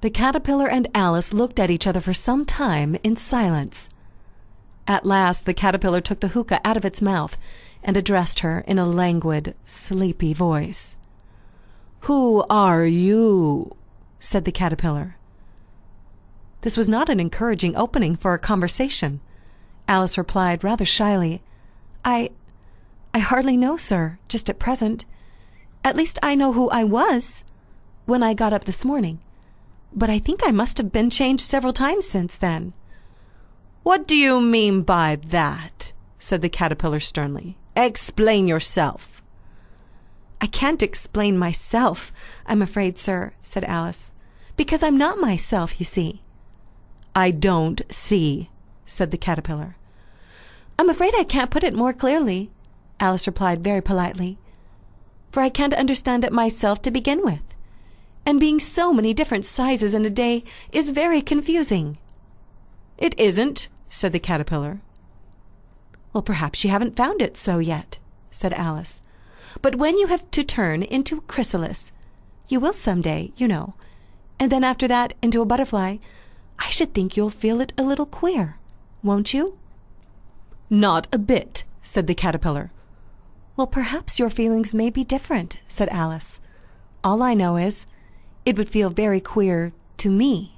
The caterpillar and Alice looked at each other for some time in silence. At last the caterpillar took the hookah out of its mouth and addressed her in a languid, sleepy voice. "Who are you?" said the caterpillar. This was not an encouraging opening for a conversation. Alice replied rather shyly, I hardly know, sir, just at present. At least I know who I was when I got up this morning. But I think I must have been changed several times since then." "What do you mean by that?" said the caterpillar sternly. "Explain yourself." "I can't explain myself, I'm afraid, sir," said Alice, "because I'm not myself, you see." "I don't see," said the caterpillar. "I'm afraid I can't put it more clearly," Alice replied very politely, "for I can't understand it myself to begin with. And being so many different sizes in a day is very confusing." "It isn't," said the caterpillar. "Well, perhaps you haven't found it so yet," said Alice. "But when you have to turn into a chrysalis, you will some day, you know, and then after that into a butterfly, I should think you'll feel it a little queer, won't you?" "Not a bit," said the caterpillar. "Well, perhaps your feelings may be different," said Alice. "All I know is, it would feel very queer to me."